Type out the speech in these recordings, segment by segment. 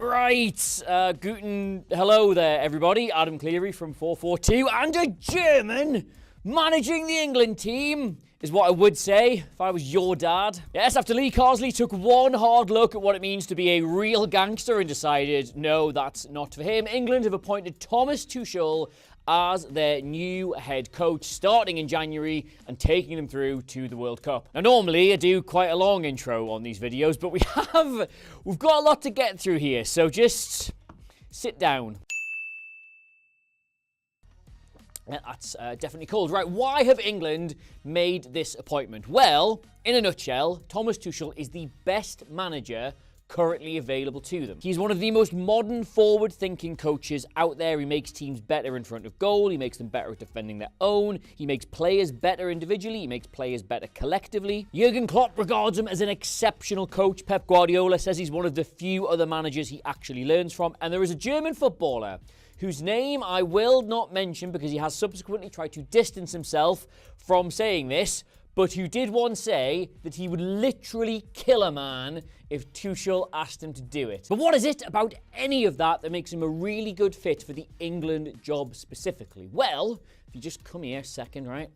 Right, hello there everybody, Adam Cleary from FourFourTwo, and a German managing the England team is what I would say if I was your dad. Yes, after Lee Carsley took one hard look at what it means to be a real gangster and decided, no, that's not for him, England have appointed Thomas Tuchel as their new head coach, starting in January and taking them through to the World Cup. Now, normally I do quite a long intro on these videos, but we've got a lot to get through here, so just sit down. That's definitely cold. Right, why have England made this appointment? Well, in a nutshell, Thomas Tuchel is the best manager currently available to them. He's one of the most modern, forward-thinking coaches out there. He makes teams better in front of goal. He makes them better at defending their own. He makes players better individually. He makes players better collectively. Jurgen Klopp regards him as an exceptional coach. Pep Guardiola says he's one of the few other managers he actually learns from. And there is a German footballer whose name I will not mention because he has subsequently tried to distance himself from saying this, but who did once say that he would literally kill a man if Tuchel asked him to do it. But what is it about any of that that makes him a really good fit for the England job specifically? Well, if you just come here a second, right?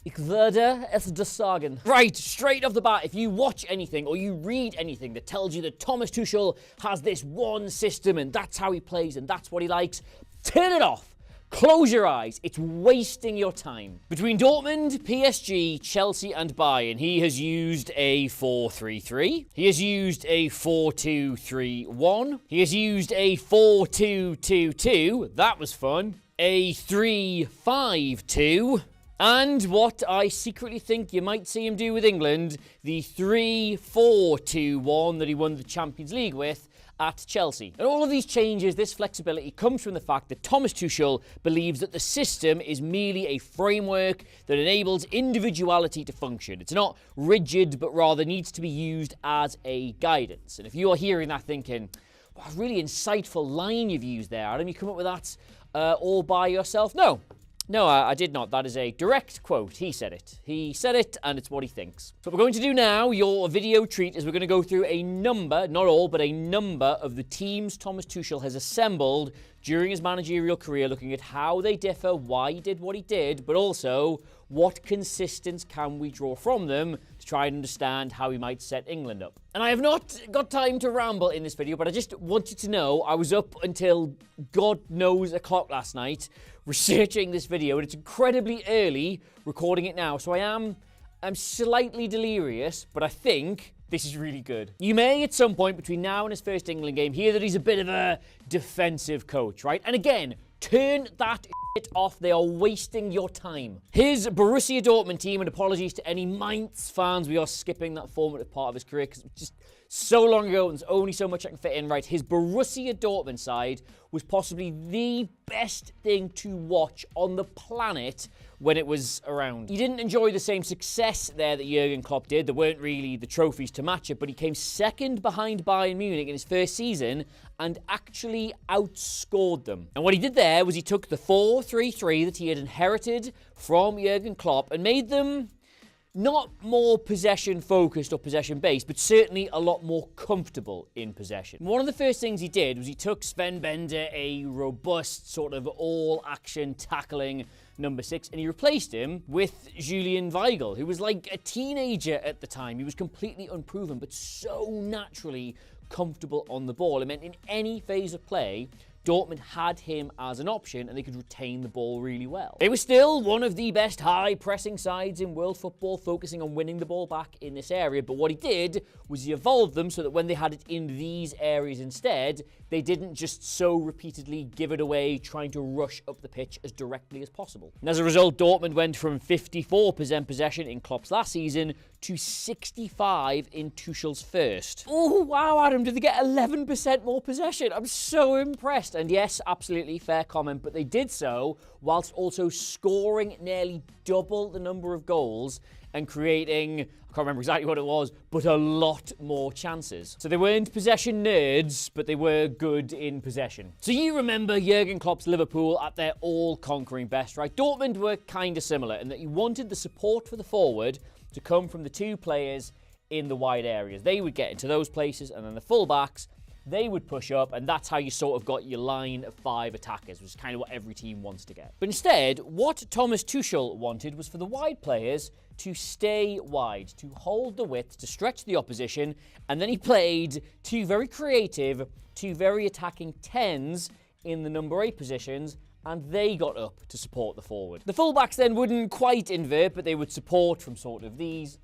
Ich werde es dir sagen. Right, straight off the bat, if you watch anything or you read anything that tells you that Thomas Tuchel has this one system and that's how he plays and that's what he likes, turn it off. Close your eyes. It's wasting your time. Between Dortmund, PSG, Chelsea and Bayern, he has used a 4-3-3. He has used a 4-2-3-1. He has used a 4-2-2-2. That was fun. A 3-5-2. And what I secretly think you might see him do with England, the 3-4-2-1 that he won the Champions League with at Chelsea. And all of these changes, this flexibility, comes from the fact that Thomas Tuchel believes that the system is merely a framework that enables individuality to function. It's not rigid, but rather needs to be used as a guidance. And if you are hearing that thinking, what a really insightful line you've used there, Adam, you come up with that all by yourself? No, I did not. That is a direct quote. He said it. He said it, and it's what he thinks. So what we're going to do now, your video treat, is we're going to go through a number, not all, but a number of the teams Thomas Tuchel has assembled during his managerial career, looking at how they differ, why he did what he did, but also what consistency can we draw from them to try and understand how he might set England up. And I have not got time to ramble in this video, but I just want you to know I was up until God knows o'clock last night researching this video, and it's incredibly early recording it now, so I'm slightly delirious, but I think this is really good. You may, at some point between now and his first England game, hear that he's a bit of a defensive coach, right? And again, turn that shit off. They are wasting your time. His Borussia Dortmund team, and apologies to any Mainz fans, we are skipping that formative part of his career because it's just so long ago and there's only so much I can fit in, right? His Borussia Dortmund side was possibly the best thing to watch on the planet when it was around. He didn't enjoy the same success there that Jurgen Klopp did. There weren't really the trophies to match it, but he came second behind Bayern Munich in his first season and actually outscored them. And what he did there was he took the 4-3-3 that he had inherited from Jurgen Klopp and made them not more possession-focused or possession-based, but certainly a lot more comfortable in possession. One of the first things he did was he took Sven Bender, a robust sort of all-action tackling number 6, and he replaced him with Julian Weigl, who was like a teenager at the time. He was completely unproven, but so naturally comfortable on the ball. It meant in any phase of play, Dortmund had him as an option and they could retain the ball really well. They were still one of the best high-pressing sides in world football, focusing on winning the ball back in this area. But what he did was he evolved them so that when they had it in these areas instead, they didn't just so repeatedly give it away, trying to rush up the pitch as directly as possible. And as a result, Dortmund went from 54% possession in Klopp's last season to 65 in Tuchel's first. Oh, wow, Adam, did they get 11% more possession? I'm so impressed. And yes, absolutely fair comment, but they did so whilst also scoring nearly double the number of goals and creating, I can't remember exactly what it was, but a lot more chances. So they weren't possession nerds, but they were good in possession. So you remember Jurgen Klopp's Liverpool at their all-conquering best, right? Dortmund were kind of similar in that he wanted the support for the forward to come from the two players in the wide areas. They would get into those places, and then the full-backs they would push up, and that's how you sort of got your line of 5 attackers, which is kind of what every team wants to get. But instead, what Thomas Tuchel wanted was for the wide players to stay wide, to hold the width, to stretch the opposition, and then he played 2 very creative, 2 very attacking 10s in the number 8 positions, and they got up to support the forward. The fullbacks then wouldn't quite invert, but they would support from sort of these,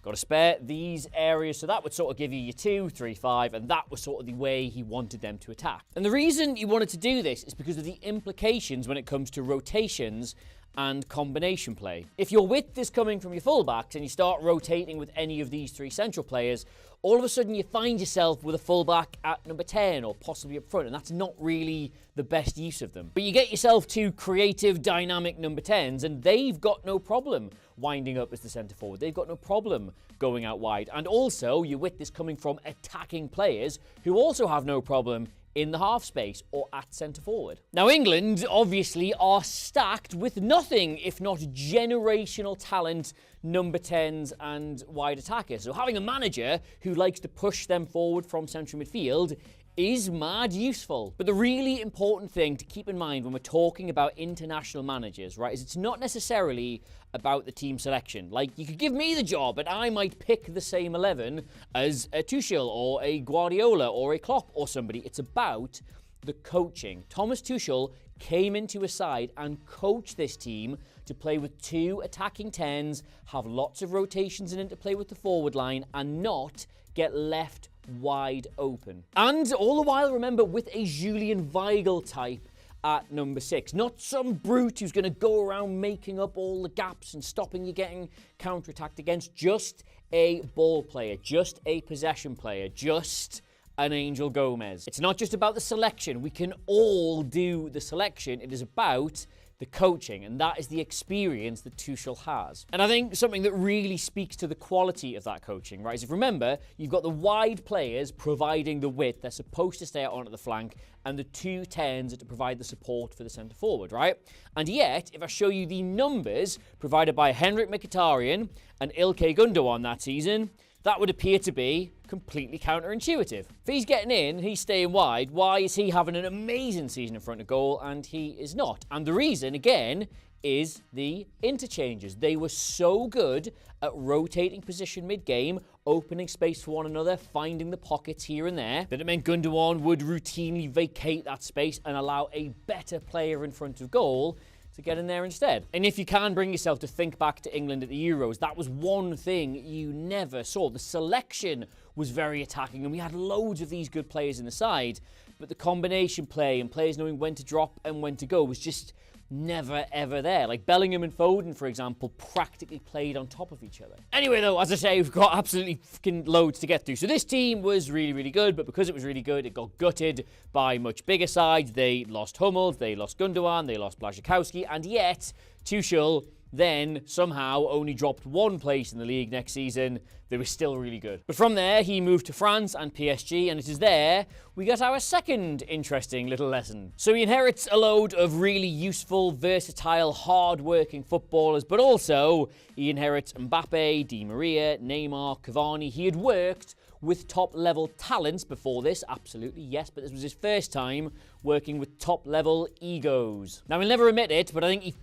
got to spare these areas, so that would sort of give you your 2, 3, 5, and that was sort of the way he wanted them to attack. And the reason he wanted to do this is because of the implications when it comes to rotations and combination play. If your width is coming from your fullbacks and you start rotating with any of these 3 central players, all of a sudden you find yourself with a fullback at number 10 or possibly up front, and that's not really the best use of them. But you get yourself 2 creative, dynamic number 10s, and they've got no problem winding up as the centre forward. They've got no problem going out wide. And also, your width is coming from attacking players who also have no problem in the half space or at centre forward. Now, England obviously are stacked with nothing if not generational talent, number 10s and wide attackers. So having a manager who likes to push them forward from central midfield is mad useful. But the really important thing to keep in mind when we're talking about international managers, right, is it's not necessarily about the team selection. Like, you could give me the job and I might pick the same 11 as a Tuchel or a Guardiola or a Klopp or somebody. It's about the coaching. Thomas Tuchel came into a side and coached this team to play with 2 attacking 10s, have lots of rotations and interplay with the forward line, and not get left wide open. And all the while, remember, with a Julian Weigl type at number 6. Not some brute who's going to go around making up all the gaps and stopping you getting counter-attacked against. Just a ball player, just a possession player, just an Angel Gomez. It's not just about the selection. We can all do the selection. It is about the coaching, and that is the experience that Tuchel has. And I think something that really speaks to the quality of that coaching, right, is if remember, you've got the wide players providing the width. They're supposed to stay out on at the flank, and the 2 10s are to provide the support for the centre forward, right? And yet, if I show you the numbers provided by Henrik Mkhitaryan and Ilkay Gundogan that season, that would appear to be completely counterintuitive. If he's getting in, he's staying wide, why is he having an amazing season in front of goal and he is not? And the reason, again, is the interchanges. They were so good at rotating position mid-game, opening space for one another, finding the pockets here and there, that it meant Gundogan would routinely vacate that space and allow a better player in front of goal to get in there instead. And if you can bring yourself to think back to England at the Euros, that was one thing you never saw. The selection was very attacking, and we had loads of these good players in the side, but the combination play and players knowing when to drop and when to go was just never ever there. Like Bellingham and Foden, for example, practically played on top of each other. Anyway, though, as I say, we've got absolutely fucking loads to get through. So this team was really, really good, but because it was really good, it got gutted by much bigger sides. They lost Hummels, they lost Gundogan, they lost Blaszczykowski, and yet Tuchel then somehow only dropped 1 place in the league next season. They were still really good. But from there, he moved to France and PSG, and it is there we got our second interesting little lesson. So he inherits a load of really useful, versatile, hard-working footballers, but also he inherits Mbappe, Di Maria, Neymar, Cavani. He had worked with top-level talents before this, absolutely, yes, but this was his first time working with top-level egos. Now, he'll never admit it, but I think he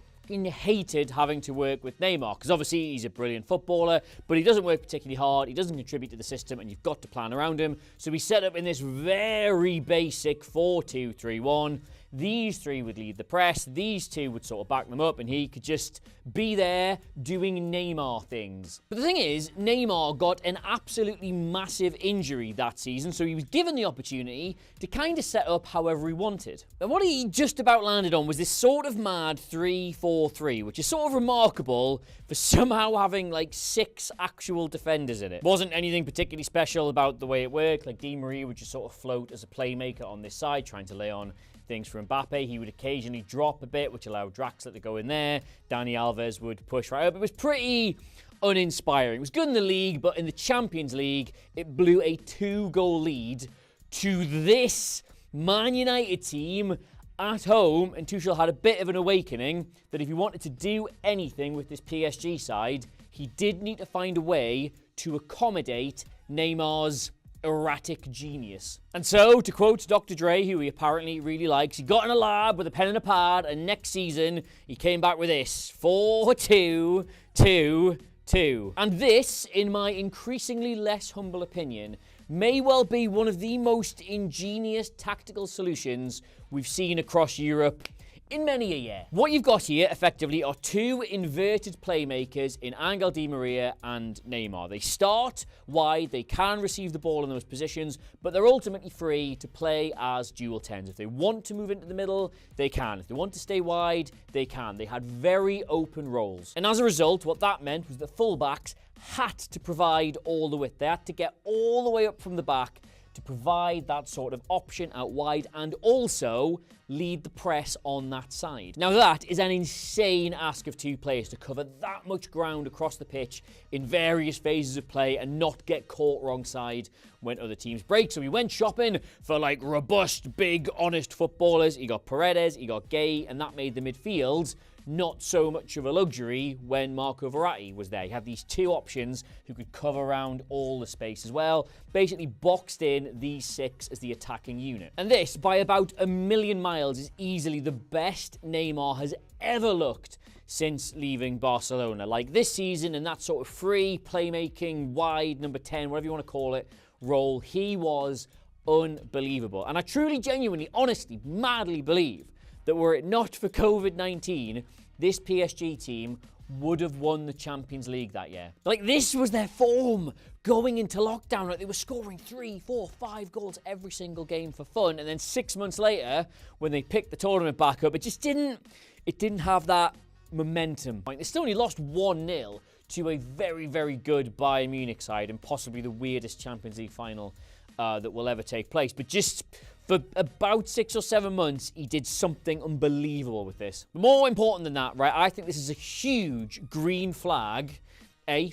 hated having to work with Neymar, because obviously he's a brilliant footballer, but he doesn't work particularly hard, he doesn't contribute to the system, and you've got to plan around him. So he's set up in this very basic 4-2-3-1. These 3 would lead the press, these 2 would sort of back them up, and he could just be there doing Neymar things. But the thing is, Neymar got an absolutely massive injury that season, so he was given the opportunity to kind of set up however he wanted. And what he just about landed on was this sort of mad 3-4-3, which is sort of remarkable for somehow having like 6 actual defenders in it. Wasn't anything particularly special about the way it worked. Like Di Maria would just sort of float as a playmaker on this side, trying to lay on things for Mbappe. He would occasionally drop a bit, which allowed Draxler to go in there. Dani Alves would push right up. It was pretty uninspiring. It was good in the league, but in the Champions League, it blew a 2-goal lead to this Man United team at home, and Tuchel had a bit of an awakening that if he wanted to do anything with this PSG side, he did need to find a way to accommodate Neymar's erratic genius. And so, to quote Dr. Dre, who he apparently really likes, he got in a lab with a pen and a pad, and next season, he came back with this: 4-2-2-2. And this, in my increasingly less humble opinion, may well be one of the most ingenious tactical solutions we've seen across Europe in many a year. What you've got here, effectively, are two inverted playmakers in Angel Di Maria and Neymar. They start wide, they can receive the ball in those positions, but they're ultimately free to play as dual 10s. If they want to move into the middle, they can. If they want to stay wide, they can. They had very open roles. And as a result, what that meant was that fullbacks had to provide all the width. They had to get all the way up from the back to provide that sort of option out wide and also lead the press on that side. Now that is an insane ask of two players to cover that much ground across the pitch in various phases of play and not get caught wrong side when other teams break. So we went shopping for like robust, big, honest footballers. He got Paredes, he got Gay, and that made the midfield not so much of a luxury when Marco Verratti was there. You had these two options who could cover around all the space as well, basically boxed in these six as the attacking unit. And this, by about a million miles, is easily the best Neymar has ever looked since leaving Barcelona. Like this season, in that sort of free playmaking, wide, number 10, whatever you want to call it, role, he was unbelievable. And I truly, genuinely, honestly, madly believe that were it not for COVID-19, this PSG team would have won the Champions League that year. Like, this was their form going into lockdown. Like, they were scoring 3, 4, 5 goals every single game for fun. And then 6 months later, when they picked the tournament back up, it didn't have that momentum. They still only lost 1-0 to a very, very good Bayern Munich side and possibly the weirdest Champions League final that will ever take place. But just for about 6 or 7 months, he did something unbelievable with this. But more important than that, right, I think this is a huge green flag,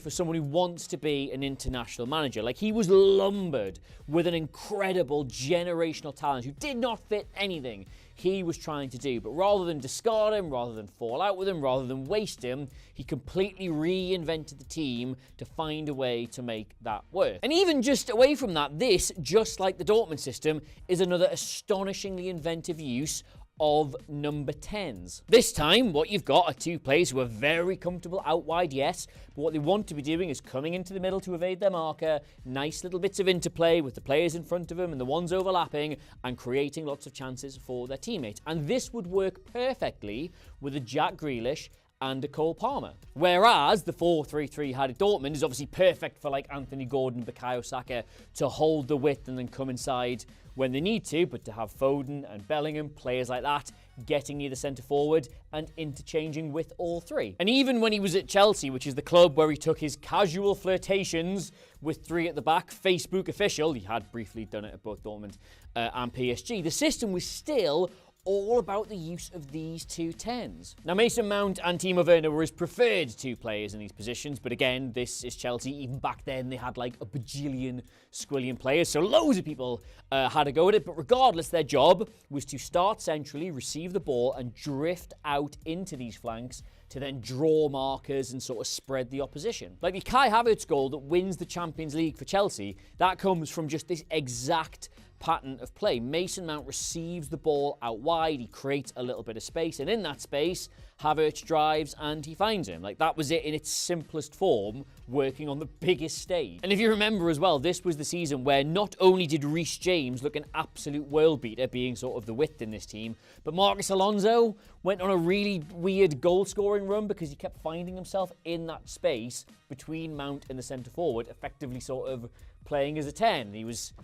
for someone who wants to be an international manager. Like, he was lumbered with an incredible generational talent who did not fit anything he was trying to do. But rather than discard him, rather than fall out with him, rather than waste him, he completely reinvented the team to find a way to make that work. And even just away from that, this, just like the Dortmund system, is another astonishingly inventive use of number 10s. This time, what you've got are two players who are very comfortable out wide, yes, but what they want to be doing is coming into the middle to evade their marker, nice little bits of interplay with the players in front of them and the ones overlapping, and creating lots of chances for their teammates. And this would work perfectly with a Jack Grealish and a Cole Palmer. Whereas the 4-3-3 had at Dortmund is obviously perfect for like Anthony Gordon, Bukayo Saka to hold the width and then come inside when they need to, but to have Foden and Bellingham, players like that, getting near the centre forward and interchanging with all three. And even when he was at Chelsea, which is the club where he took his casual flirtations with three at the back, Facebook official, he had briefly done it at both Dortmund and PSG, the system was still all about the use of these two 10s. Now, Mason Mount and Timo Werner were his preferred two players in these positions, but again, this is Chelsea. Even back then, they had like a bajillion squillion players, so loads of people had a go at it, but regardless, their job was to start centrally, receive the ball, and drift out into these flanks to then draw markers and sort of spread the opposition. Like the Kai Havertz goal that wins the Champions League for Chelsea, that comes from just this exact pattern of play. Mason Mount receives the ball out wide, he creates a little bit of space, and in that space, Havertz drives and he finds him. Like, that was it in its simplest form, working on the biggest stage. And if you remember as well, this was the season where not only did Reece James look an absolute world beater, being sort of the width in this team, but Marcus Alonso went on a really weird goal-scoring run because he kept finding himself in that space between Mount and the centre forward, effectively sort of playing as a 10. He was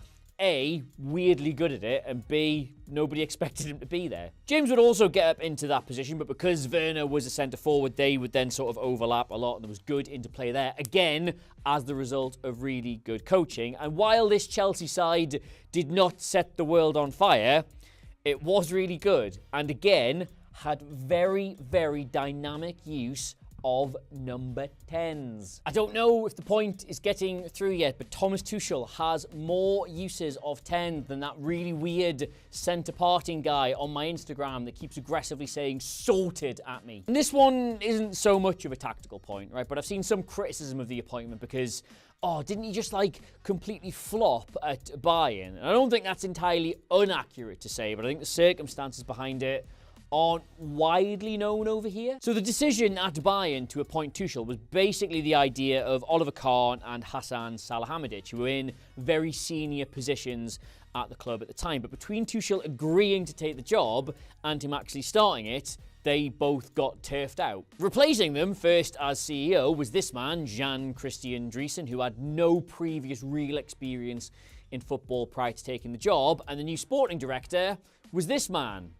A, weirdly good at it, and B, nobody expected him to be there. James would also get up into that position, but because Werner was a centre forward, they would then sort of overlap a lot, and there was good interplay there, again, as the result of really good coaching. And while this Chelsea side did not set the world on fire, it was really good, and again, had very, very dynamic use of number 10s. I don't know if the point is getting through yet, but Thomas Tuchel has more uses of 10 than that really weird centre-parting guy on my Instagram that keeps aggressively saying sorted at me. And this one isn't so much of a tactical point, right? But I've seen some criticism of the appointment because, oh, didn't he just like completely flop at Bayern? And I don't think that's entirely inaccurate to say, but I think the circumstances behind it aren't widely known over here. So the decision at Bayern to appoint Tuchel was basically the idea of Oliver Kahn and Hassan Salihamidzic, who were in very senior positions at the club at the time. But between Tuchel agreeing to take the job and him actually starting it, they both got turfed out. Replacing them, first as CEO, was this man, Jan-Christian Driesen, who had no previous real experience in football prior to taking the job. And the new sporting director was this man,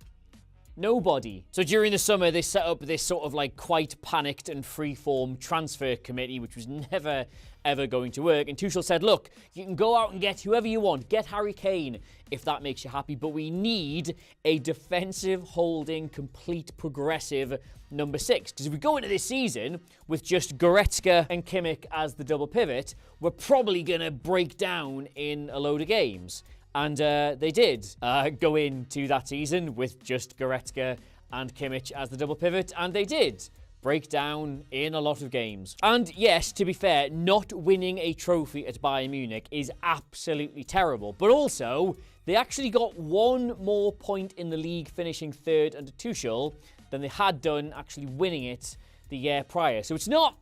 nobody. So during the summer, they set up this sort of like quite panicked and free-form transfer committee, which was never, ever going to work. And Tuchel said, look, you can go out and get whoever you want. Get Harry Kane if that makes you happy. But we need a defensive, holding, complete, progressive number 6. Because if we go into this season with just Goretzka and Kimmich as the double pivot, we're probably going to break down in a load of games. And they did go into that season with just Goretzka and Kimmich as the double pivot, and they did break down in a lot of games. And yes, to be fair, not winning a trophy at Bayern Munich is absolutely terrible, but also they actually got one more point in the league, finishing third under Tuchel, than they had done actually winning it the year prior. So it's not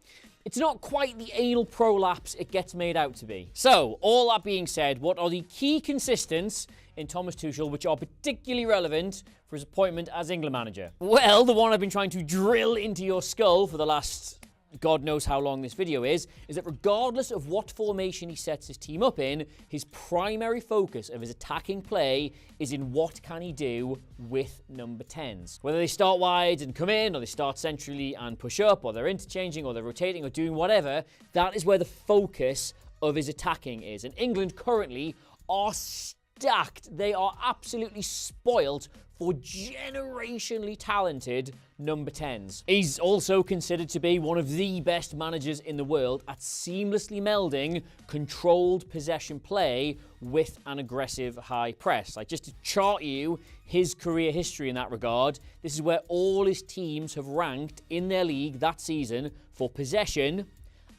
quite the anal prolapse it gets made out to be. So, all that being said, what are the key consistents in Thomas Tuchel which are particularly relevant for his appointment as England manager? Well, the one I've been trying to drill into your skull for the last God knows how long this video is that regardless of what formation he sets his team up in, his primary focus of his attacking play is in what can he do with number 10s. Whether they start wide and come in, or they start centrally and push up, or they're interchanging, or they're rotating, or doing whatever, that is where the focus of his attacking is. And England currently are stacked. They are absolutely spoilt for generationally talented number 10s. He's also considered to be one of the best managers in the world at seamlessly melding controlled possession play with an aggressive high press. Like, just to chart you his career history in that regard, this is where all his teams have ranked in their league that season for possession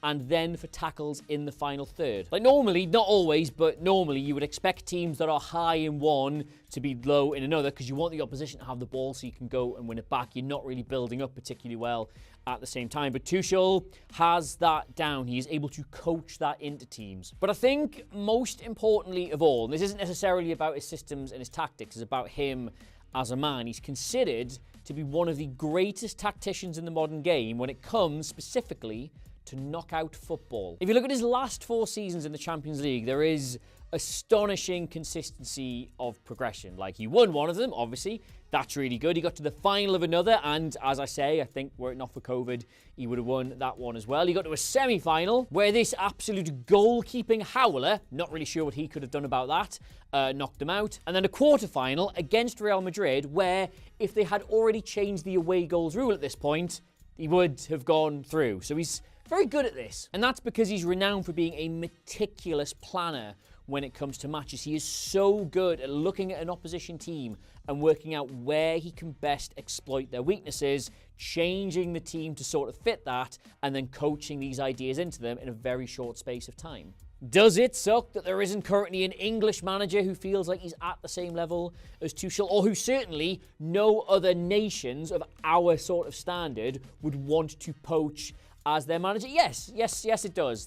and then for tackles in the final third. Like, normally, not always, but normally you would expect teams that are high in one to be low in another, because you want the opposition to have the ball so you can go and win it back. You're not really building up particularly well at the same time. But Tuchel has that down. He is able to coach that into teams. But I think most importantly of all, and this isn't necessarily about his systems and his tactics, it's about him as a man. He's considered to be one of the greatest tacticians in the modern game when it comes specifically to knockout football. If you look at his last 4 seasons in the Champions League, there is astonishing consistency of progression. Like, he won one of them, obviously. That's really good. He got to the final of another, and as I say, I think were it not for COVID, he would have won that one as well. He got to a semi-final where this absolute goalkeeping howler, not really sure what he could have done about that, knocked him out. And then a quarter-final against Real Madrid where, if they had already changed the away goals rule at this point, he would have gone through. So he's very good at this. And that's because he's renowned for being a meticulous planner when it comes to matches. He is so good at looking at an opposition team and working out where he can best exploit their weaknesses, changing the team to sort of fit that, and then coaching these ideas into them in a very short space of time. Does it suck that there isn't currently an English manager who feels like he's at the same level as Tuchel, or who certainly no other nations of our sort of standard would want to poach as their manager? Yes, it does.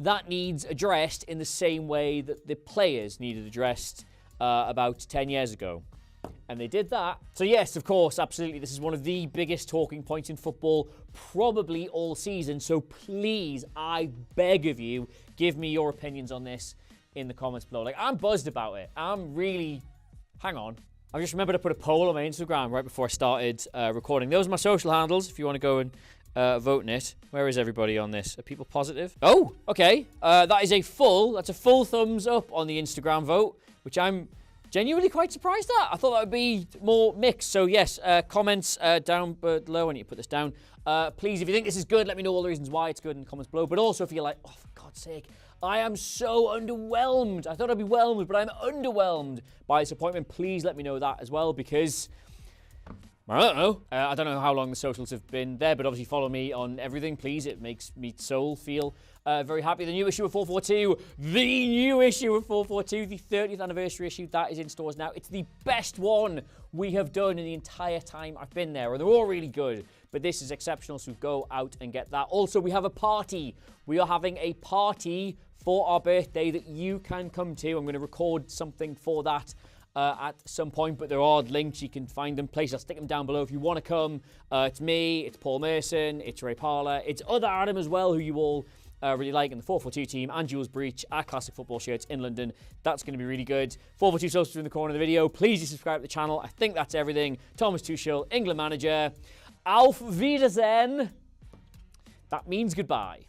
That needs addressed in the same way that the players needed addressed about 10 years ago. And they did that. So yes, of course, absolutely, this is one of the biggest talking points in football, probably all season. So please, I beg of you, give me your opinions on this in the comments below. Like, I'm buzzed about it. I'm really... Hang on. I just remembered to put a poll on my Instagram right before I started recording. Those are my social handles if you want to go and vote in it. Where is everybody on this? Are people positive? Oh, okay. That's a full thumbs up on the Instagram vote, which I'm genuinely quite surprised at. I thought that would be more mixed. So yes, comments down below. I need to put this down. Please, if you think this is good, let me know all the reasons why it's good in the comments below. But also, if you're like, oh, for God's sake, I am so underwhelmed. I thought I'd be whelmed, but I'm underwhelmed by this appointment. Please let me know that as well, because I don't know. I don't know how long the socials have been there, but obviously follow me on everything, please. It makes me soul feel very happy. The new issue of 442, the new issue of 442, the 30th anniversary issue, that is in stores now. It's the best one we have done in the entire time I've been there, and they're all really good, but this is exceptional, so go out and get that. Also, we have a party. We are having a party for our birthday that you can come to. I'm going to record something for that at some point, but there are links. You can find them places. I'll stick them down below if you want to come. It's me, it's Paul Merson, it's Ray Parler, it's other Adam as well, who you all really like, in the 442 team, and Jules Breach at Classic Football Shirts in London. That's going to be really good. 442 socials in the corner of the video. Please do subscribe to the channel. I think that's everything. Thomas Tuchel, England manager. Auf Wiedersehen. That means goodbye.